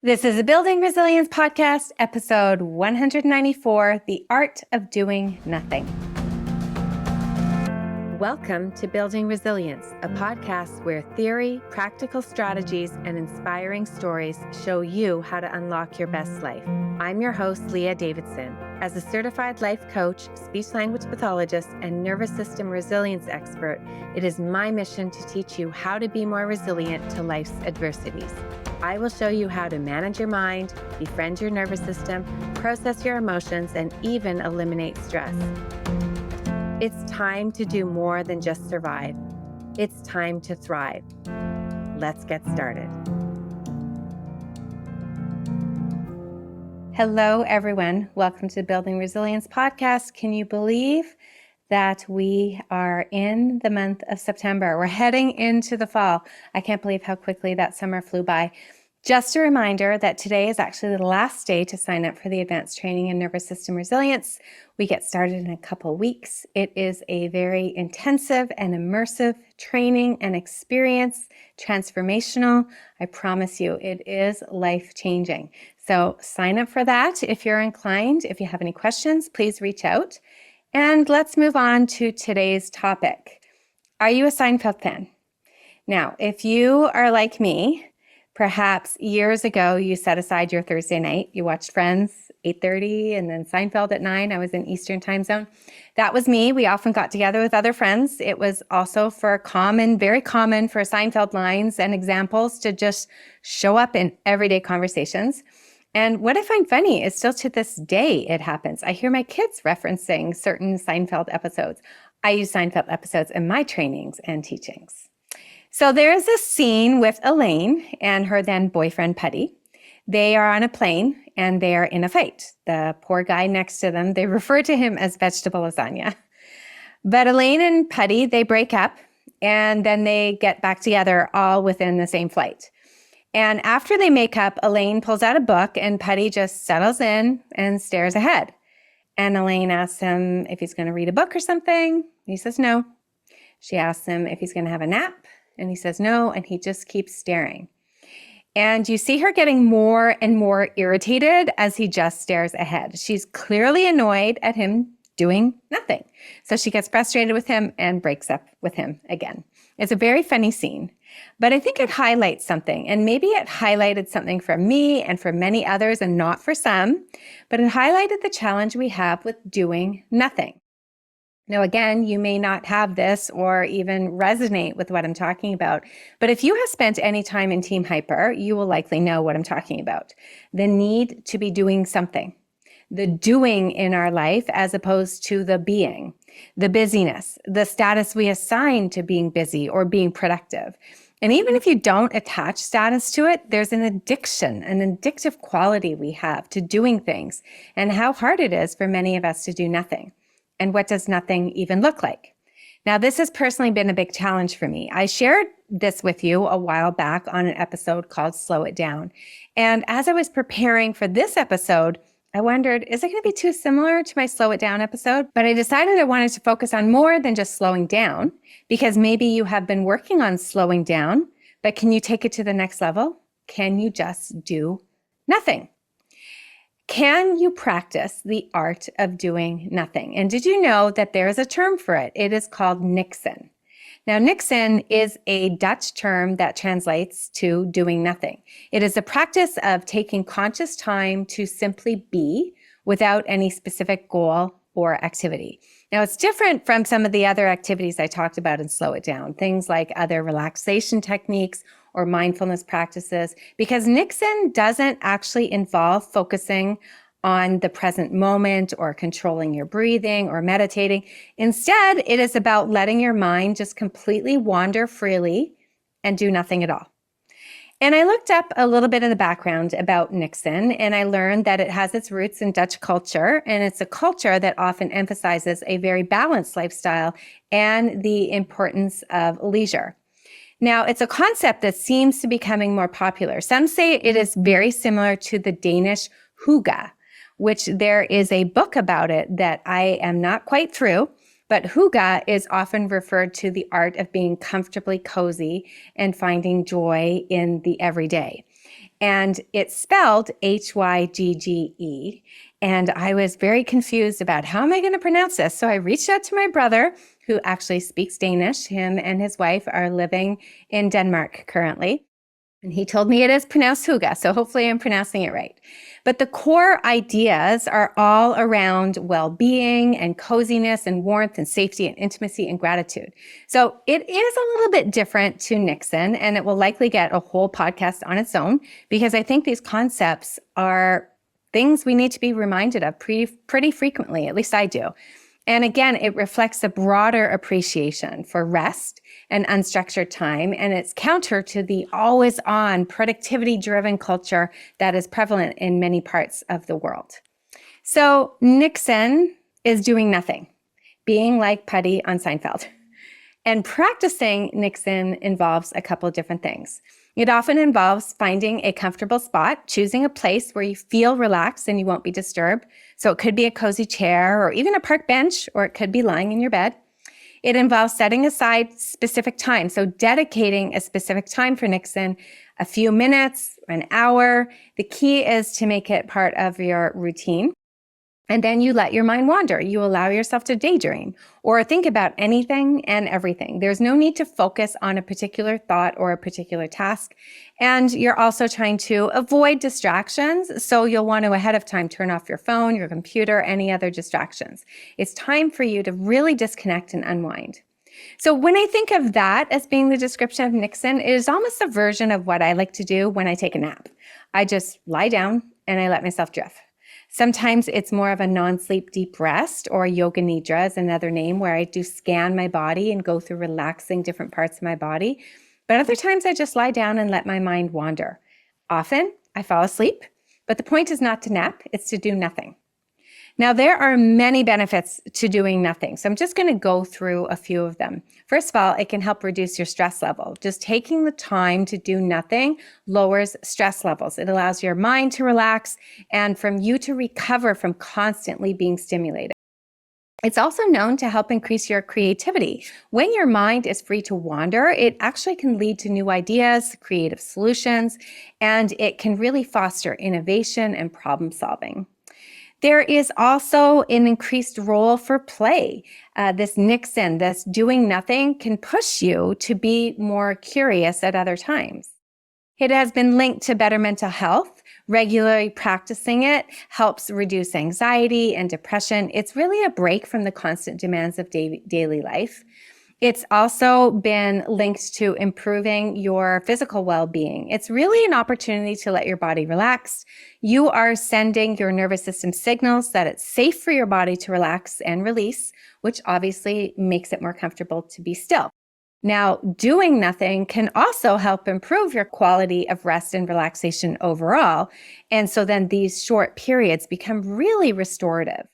This is a Building Resilience podcast, episode 194, The Art of Doing Nothing. Welcome to Building Resilience, a podcast where theory, practical strategies, and inspiring stories show you how to unlock your best life. I'm your host, Leah Davidson. As a certified life coach, speech-language pathologist, and nervous system resilience expert, it is my mission to teach you how to be more resilient to life's adversities. I will show you how to manage your mind, befriend your nervous system, process your emotions, and even eliminate stress. It's time to do more than just survive. It's time to thrive. Let's get started. Hello, everyone. Welcome to the Building Resilience podcast. Can you believe that we are in the month of September? We're heading into the fall. I can't believe how quickly that summer flew by. Just a reminder that today is actually the last day to sign up for the Advanced Training in Nervous System Resilience. We get started in a couple weeks. It is a very intensive and immersive training and experience, transformational. I promise you, it is life-changing. So sign up for that if you're inclined. If you have any questions, please reach out. And let's move on to today's topic. Are you a Seinfeld fan? Now, if you are like me, perhaps years ago, you set aside your Thursday night. You watched Friends, 8:30, and then Seinfeld at 9. I was in Eastern time zone. That was me. We often got together with other friends. It was also very common for Seinfeld lines and examples to just show up in everyday conversations. And what I find funny is still to this day, it happens. I hear my kids referencing certain Seinfeld episodes. I use Seinfeld episodes in my trainings and teachings. So there is a scene with Elaine and her then boyfriend, Putty. They are on a plane and they are in a fight. The poor guy next to them, they refer to him as vegetable lasagna. But Elaine and Putty, they break up and then they get back together all within the same flight. And after they make up, Elaine pulls out a book and Putty just settles in and stares ahead. And Elaine asks him if he's going to read a book or something. He says no. She asks him if he's going to have a nap. And he says no, and he just keeps staring. And you see her getting more and more irritated as he just stares ahead. She's clearly annoyed at him doing nothing. So she gets frustrated with him and breaks up with him again. It's a very funny scene, but I think it highlights something. And maybe it highlighted something for me and for many others and not for some, but it highlighted the challenge we have with doing nothing. Now, again, you may not have this or even resonate with what I'm talking about, but if you have spent any time in Team Hyper, you will likely know what I'm talking about. The need to be doing something, the doing in our life as opposed to the being, the busyness, the status we assign to being busy or being productive. And even if you don't attach status to it, there's an addiction, an addictive quality we have to doing things and how hard it is for many of us to do nothing. And what does nothing even look like? Now, this has personally been a big challenge for me. I shared this with you a while back on an episode called Slow It Down. And as I was preparing for this episode, I wondered, is it going to be too similar to my Slow It Down episode? But I decided I wanted to focus on more than just slowing down, because maybe you have been working on slowing down, but can you take it to the next level? Can you just do nothing? Can you practice the art of doing nothing? And did you know that there is a term for it? It is called niksen. Now, niksen is a Dutch term that translates to doing nothing. It is a practice of taking conscious time to simply be without any specific goal or activity. Now, it's different from some of the other activities I talked about in Slow It Down, things like other relaxation techniques or mindfulness practices, because niksen doesn't actually involve focusing on the present moment or controlling your breathing or meditating. Instead, it is about letting your mind just completely wander freely and do nothing at all. And I looked up a little bit in the background about niksen, and I learned that it has its roots in Dutch culture, and it's a culture that often emphasizes a very balanced lifestyle and the importance of leisure. Now, it's a concept that seems to be becoming more popular. Some say it is very similar to the Danish hygge, which there is a book about it that I am not quite through, but hygge is often referred to the art of being comfortably cozy and finding joy in the everyday. And it's spelled Hygge. And I was very confused about how am I going to pronounce this? So I reached out to my brother, who actually speaks Danish. Him and his wife are living in Denmark currently. And he told me it is pronounced Huga, so hopefully I'm pronouncing it right. But the core ideas are all around well-being and coziness and warmth and safety and intimacy and gratitude. So it is a little bit different to Niksen, and it will likely get a whole podcast on its own, because I think these concepts are things we need to be reminded of pretty frequently, at least I do. And again, it reflects a broader appreciation for rest and unstructured time, and it's counter to the always-on, productivity-driven culture that is prevalent in many parts of the world. So Niksen is doing nothing, being like Putty on Seinfeld. And practicing Niksen involves a couple of different things. It often involves finding a comfortable spot, choosing a place where you feel relaxed and you won't be disturbed. So it could be a cozy chair or even a park bench, or it could be lying in your bed. It involves setting aside specific time. So dedicating a specific time for Niksen, a few minutes, an hour. The key is to make it part of your routine. And then you let your mind wander. You allow yourself to daydream or think about anything and everything. There's no need to focus on a particular thought or a particular task. And you're also trying to avoid distractions. So you'll want to ahead of time turn off your phone, your computer, any other distractions. It's time for you to really disconnect and unwind. So when I think of that as being the description of Niksen, it is almost a version of what I like to do when I take a nap. I just lie down and I let myself drift. Sometimes it's more of a non-sleep deep rest, or yoga nidra is another name, where I do scan my body and go through relaxing different parts of my body. But other times I just lie down and let my mind wander. Often I fall asleep, but the point is not to nap, it's to do nothing. Now, there are many benefits to doing nothing, so I'm just going to go through a few of them. First of all, it can help reduce your stress level. Just taking the time to do nothing lowers stress levels. It allows your mind to relax and from you to recover from constantly being stimulated. It's also known to help increase your creativity. When your mind is free to wander, it actually can lead to new ideas, creative solutions, and it can really foster innovation and problem solving. There is also an increased role for play. This niksen, this doing nothing, can push you to be more curious at other times. It has been linked to better mental health. Regularly practicing it helps reduce anxiety and depression. It's really a break from the constant demands of daily life. It's also been linked to improving your physical well-being. It's really an opportunity to let your body relax. You are sending your nervous system signals that it's safe for your body to relax and release, which obviously makes it more comfortable to be still. Now, doing nothing can also help improve your quality of rest and relaxation overall. And so then these short periods become really restorative.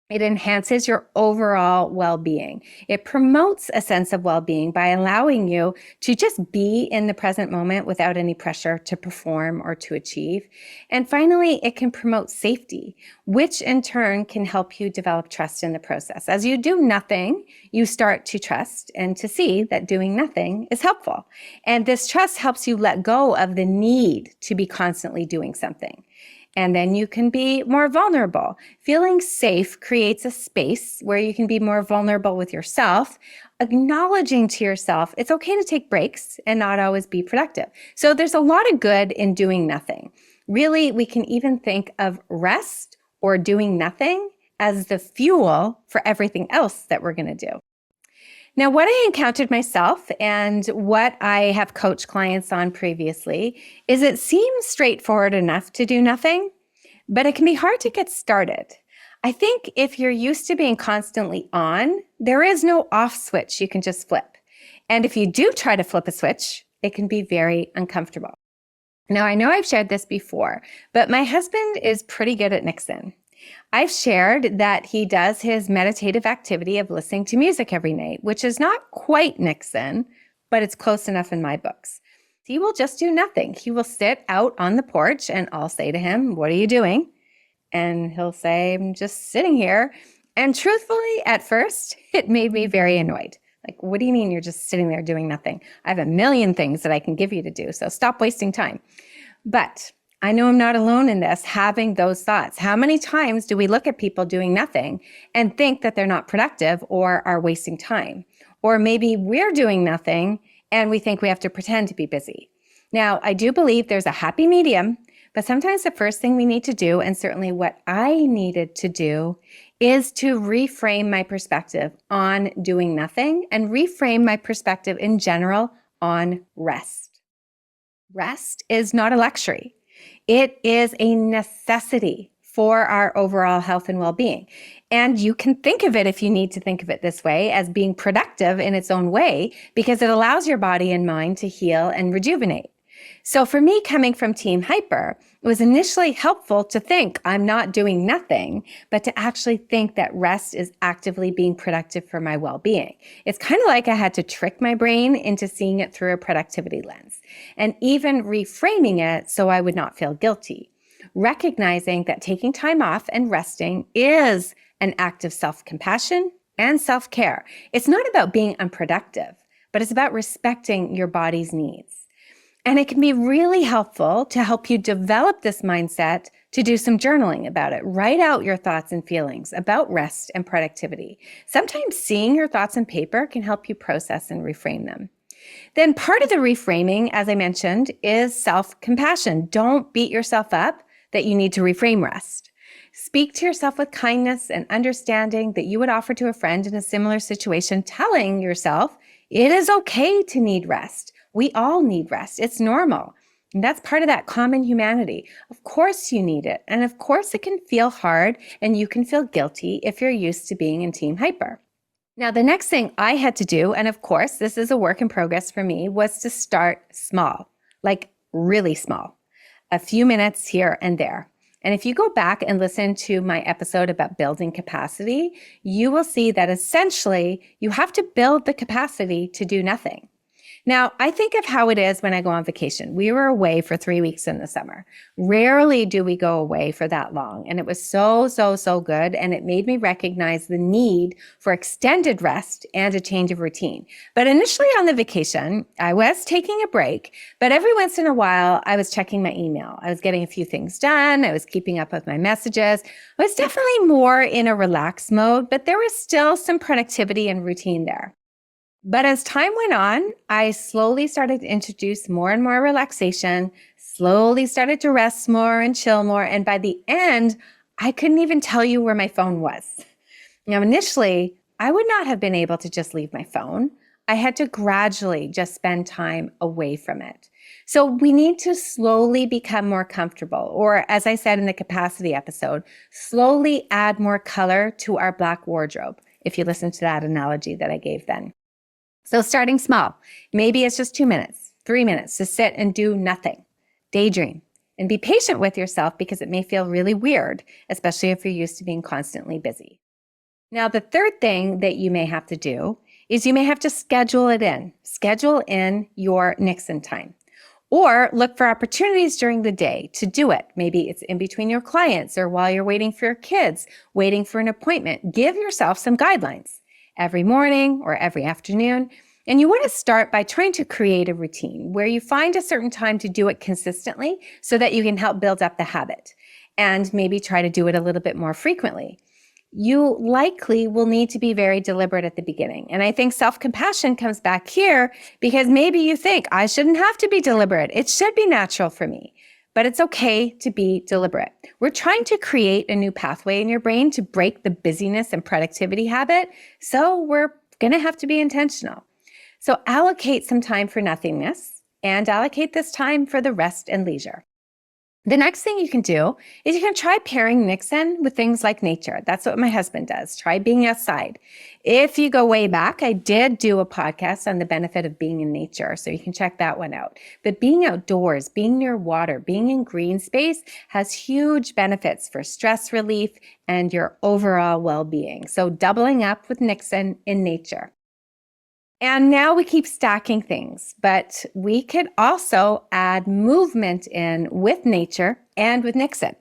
It enhances your overall well-being. It promotes a sense of well-being by allowing you to just be in the present moment without any pressure to perform or to achieve. And finally, it can promote safety, which in turn can help you develop trust in the process. As you do nothing, you start to trust and to see that doing nothing is helpful. And this trust helps you let go of the need to be constantly doing something. And then you can be more vulnerable. Feeling safe creates a space where you can be more vulnerable with yourself, acknowledging to yourself it's okay to take breaks and not always be productive. So there's a lot of good in doing nothing. Really, we can even think of rest or doing nothing as the fuel for everything else that we're going to do. Now, what I encountered myself and what I have coached clients on previously is it seems straightforward enough to do nothing, but it can be hard to get started. I think if you're used to being constantly on, there is no off switch you can just flip. And if you do try to flip a switch, it can be very uncomfortable. Now, I know I've shared this before, but my husband is pretty good at niksen. I've shared that he does his meditative activity of listening to music every night, which is not quite niksen, but it's close enough in my books. He will just do nothing. He will sit out on the porch and I'll say to him, "What are you doing?" And he'll say, "I'm just sitting here." And truthfully, at first, it made me very annoyed. Like, what do you mean you're just sitting there doing nothing? I have a million things that I can give you to do, so stop wasting time. But I know I'm not alone in this, having those thoughts. How many times do we look at people doing nothing and think that they're not productive or are wasting time? Or maybe we're doing nothing and we think we have to pretend to be busy. Now, I do believe there's a happy medium, but sometimes the first thing we need to do, and certainly what I needed to do, is to reframe my perspective on doing nothing and reframe my perspective in general on rest. Rest is not a luxury. It is a necessity for our overall health and well-being. And you can think of it, if you need to think of it this way, as being productive in its own way, because it allows your body and mind to heal and rejuvenate. So for me, coming from Team Hyper, it was initially helpful to think I'm not doing nothing, but to actually think that rest is actively being productive for my well-being. It's kind of like I had to trick my brain into seeing it through a productivity lens, and even reframing it so I would not feel guilty, recognizing that taking time off and resting is an act of self-compassion and self-care. It's not about being unproductive, but it's about respecting your body's needs. And it can be really helpful to help you develop this mindset to do some journaling about it. Write out your thoughts and feelings about rest and productivity. Sometimes seeing your thoughts on paper can help you process and reframe them. Then part of the reframing, as I mentioned, is self-compassion. Don't beat yourself up that you need to reframe rest. Speak to yourself with kindness and understanding that you would offer to a friend in a similar situation, telling yourself it is okay to need rest. We all need rest. It's normal. And that's part of that common humanity. Of course you need it. And of course it can feel hard and you can feel guilty if you're used to being in Team Hyper. Now, the next thing I had to do, and of course this is a work in progress for me, was to start small, like really small, a few minutes here and there. And if you go back and listen to my episode about building capacity, you will see that essentially you have to build the capacity to do nothing. Now, I think of how it is when I go on vacation. We were away for 3 weeks in the summer. Rarely do we go away for that long. And it was so good. And it made me recognize the need for extended rest and a change of routine. But initially on the vacation, I was taking a break, but every once in a while, I was checking my email. I was getting a few things done. I was keeping up with my messages. I was definitely more in a relaxed mode, but there was still some productivity and routine there. But as time went on, I slowly started to introduce more and more relaxation, slowly started to rest more and chill more. And by the end, I couldn't even tell you where my phone was. Now, initially, I would not have been able to just leave my phone. I had to gradually just spend time away from it. So we need to slowly become more comfortable, or as I said in the capacity episode, slowly add more color to our black wardrobe, if you listen to that analogy that I gave then. So starting small, maybe it's just 2 minutes, 3 minutes to sit and do nothing, daydream, and be patient with yourself because it may feel really weird, especially if you're used to being constantly busy. Now, the third thing that you may have to do is you may have to schedule in your niksen time, or look for opportunities during the day to do it. Maybe it's in between your clients or while you're waiting for your kids, waiting for an appointment. Give yourself some guidelines. Every morning or every afternoon. And you want to start by trying to create a routine where you find a certain time to do it consistently so that you can help build up the habit, and maybe try to do it a little bit more frequently. You likely will need to be very deliberate at the beginning. And I think self-compassion comes back here because maybe you think I shouldn't have to be deliberate. It should be natural for me. But it's okay to be deliberate. We're trying to create a new pathway in your brain to break the busyness and productivity habit. So we're going to have to be intentional. So allocate some time for nothingness and allocate this time for the rest and leisure. The next thing you can do is you can try pairing niksen with things like nature. That's what my husband does. Try being outside. If you go way back, I did do a podcast on the benefit of being in nature, so you can check that one out. But being outdoors, being near water, being in green space has huge benefits for stress relief and your overall well-being. So doubling up with niksen in nature. And now we keep stacking things, but we could also add movement in with nature and with niksen.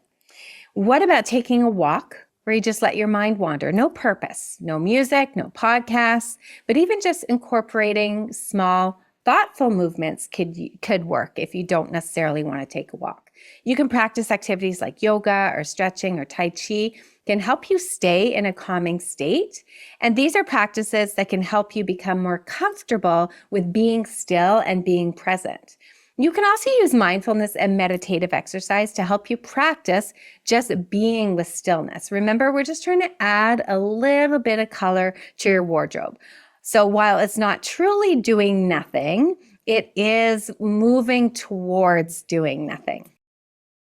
What about taking a walk where you just let your mind wander? No purpose, no music, no podcasts, but even just incorporating small thoughtful movements could work if you don't necessarily want to take a walk. You can practice activities like yoga or stretching or Tai Chi can help you stay in a calming state. And these are practices that can help you become more comfortable with being still and being present. You can also use mindfulness and meditative exercise to help you practice just being with stillness. Remember, we're just trying to add a little bit of color to your wardrobe. So while it's not truly doing nothing, it is moving towards doing nothing.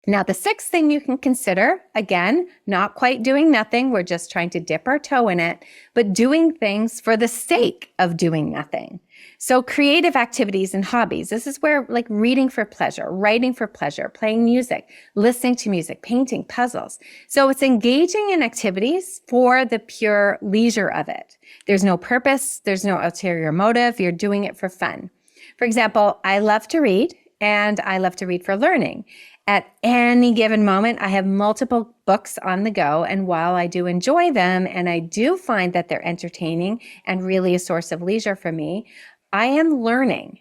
Now, the sixth thing you can consider, again, not quite doing nothing. We're just trying to dip our toe in it, but doing things for the sake of doing nothing. So creative activities and hobbies. This is where like reading for pleasure, writing for pleasure, playing music, listening to music, painting, puzzles. So it's engaging in activities for the pure leisure of it. There's no purpose. There's no ulterior motive. You're doing it for fun. For example, I love to read and I love to read for learning. At any given moment, I have multiple books on the go, and while I do enjoy them, and I do find that they're entertaining and really a source of leisure for me, I am learning.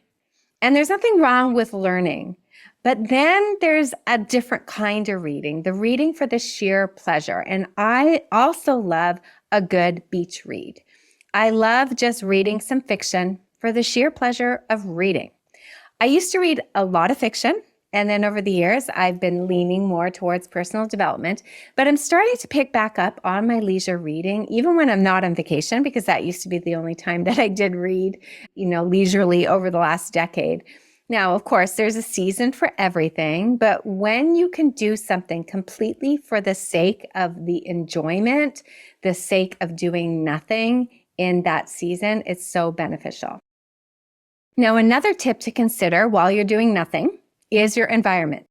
And there's nothing wrong with learning, but then there's a different kind of reading, the reading for the sheer pleasure. And I also love a good beach read. I love just reading some fiction for the sheer pleasure of reading. I used to read a lot of fiction. And then over the years, I've been leaning more towards personal development, but I'm starting to pick back up on my leisure reading, even when I'm not on vacation, because that used to be the only time that I did read, leisurely over the last decade. Now, of course, there's a season for everything, but when you can do something completely for the sake of the enjoyment, the sake of doing nothing in that season, it's so beneficial. Now, another tip to consider while you're doing nothing is your environment.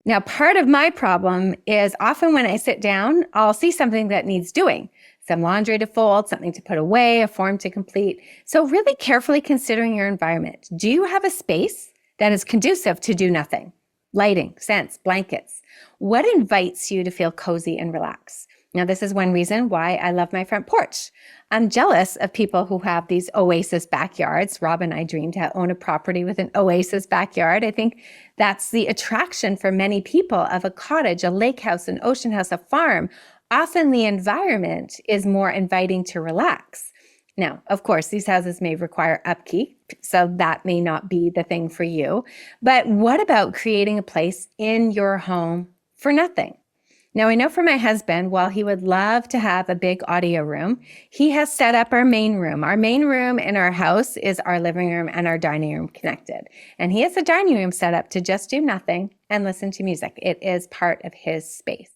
Now, part of my problem is often when I sit down, I'll see something that needs doing, some laundry to fold, something to put away, a form to complete. So really carefully considering your environment. Do you have a space that is conducive to do nothing? Lighting, scents, blankets. What invites you to feel cozy and relaxed? Now, this is one reason why I love my front porch. I'm jealous of people who have these oasis backyards. Rob and I dream to own a property with an oasis backyard. I think that's the attraction for many people of a cottage, a lake house, an ocean house, a farm. Often the environment is more inviting to relax. Now, of course, these houses may require upkeep, so that may not be the thing for you. But what about creating a place in your home for nothing? Now, I know for my husband, while he would love to have a big audio room, he has set up our main room. Our main room in our house is our living room and our dining room connected. And he has a dining room set up to just do nothing and listen to music. It is part of his space.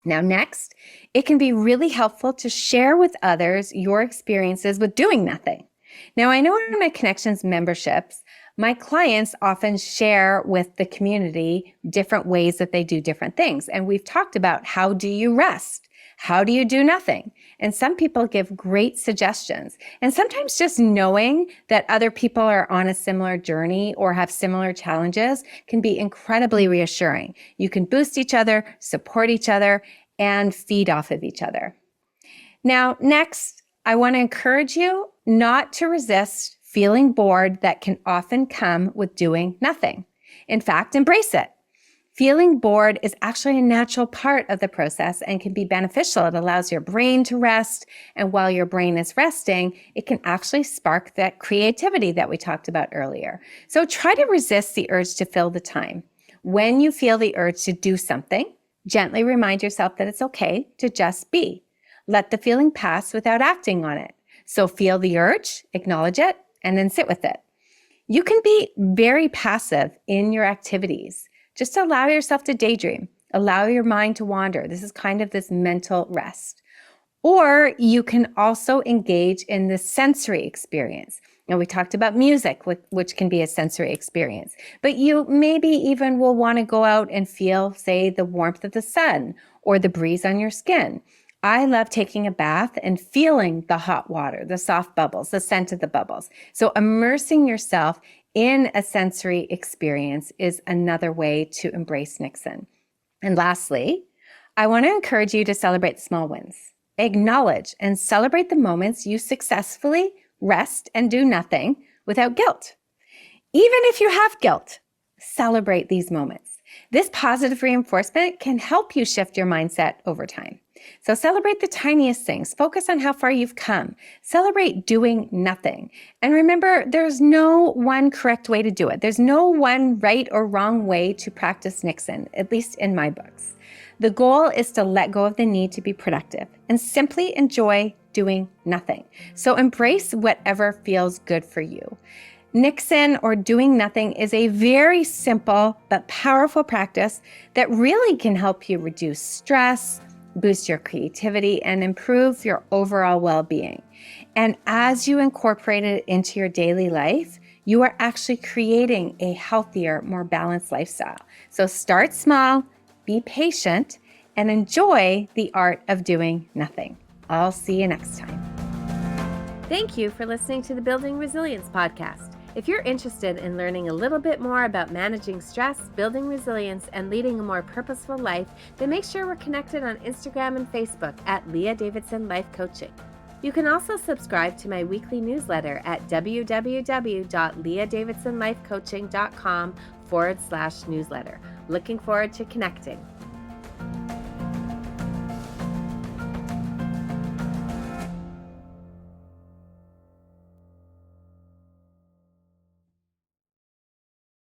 Now, next, it can be really helpful to share with others your experiences with doing nothing. Now, I know in my Connections memberships, my clients often share with the community different ways that they do different things. And we've talked about how do you rest? How do you do nothing? And some people give great suggestions. And sometimes just knowing that other people are on a similar journey or have similar challenges can be incredibly reassuring. You can boost each other, support each other, and feed off of each other. Now, next, I want to encourage you not to resist feeling bored that can often come with doing nothing. In fact, embrace it. Feeling bored is actually a natural part of the process and can be beneficial. It allows your brain to rest, and while your brain is resting, it can actually spark that creativity that we talked about earlier. So try to resist the urge to fill the time. When you feel the urge to do something, gently remind yourself that it's okay to just be. Let the feeling pass without acting on it. So feel the urge, acknowledge it, and then sit with it. You can be very passive in your activities. Just allow yourself to daydream. Allow your mind to wander. This is kind of this mental rest. Or you can also engage in the sensory experience. Now, we talked about music, which can be a sensory experience, but you maybe even will want to go out and feel, say, the warmth of the sun or the breeze on your skin. I love taking a bath and feeling the hot water, the soft bubbles, the scent of the bubbles. So immersing yourself in a sensory experience is another way to embrace niksen. And lastly, I want to encourage you to celebrate small wins. Acknowledge and celebrate the moments you successfully rest and do nothing without guilt. Even if you have guilt, celebrate these moments. This positive reinforcement can help you shift your mindset over time. So celebrate the tiniest things. Focus on how far you've come. Celebrate doing nothing. And remember, there's no one correct way to do it. There's no one right or wrong way to practice niksen, at least in my books. The goal is to let go of the need to be productive and simply enjoy doing nothing. So embrace whatever feels good for you. Niksen, or doing nothing, is a very simple but powerful practice that really can help you reduce stress, boost your creativity, and improve your overall well-being. And as you incorporate it into your daily life, you are actually creating a healthier, more balanced lifestyle. So start small, be patient, and enjoy the art of doing nothing. I'll see you next time. Thank you for listening to the Building Resilience podcast. If you're interested in learning a little bit more about managing stress, building resilience, and leading a more purposeful life, then make sure we're connected on Instagram and Facebook at Leah Davidson Life Coaching. You can also subscribe to my weekly newsletter at www.leahdavidsonlifecoaching.com/newsletter. Looking forward to connecting.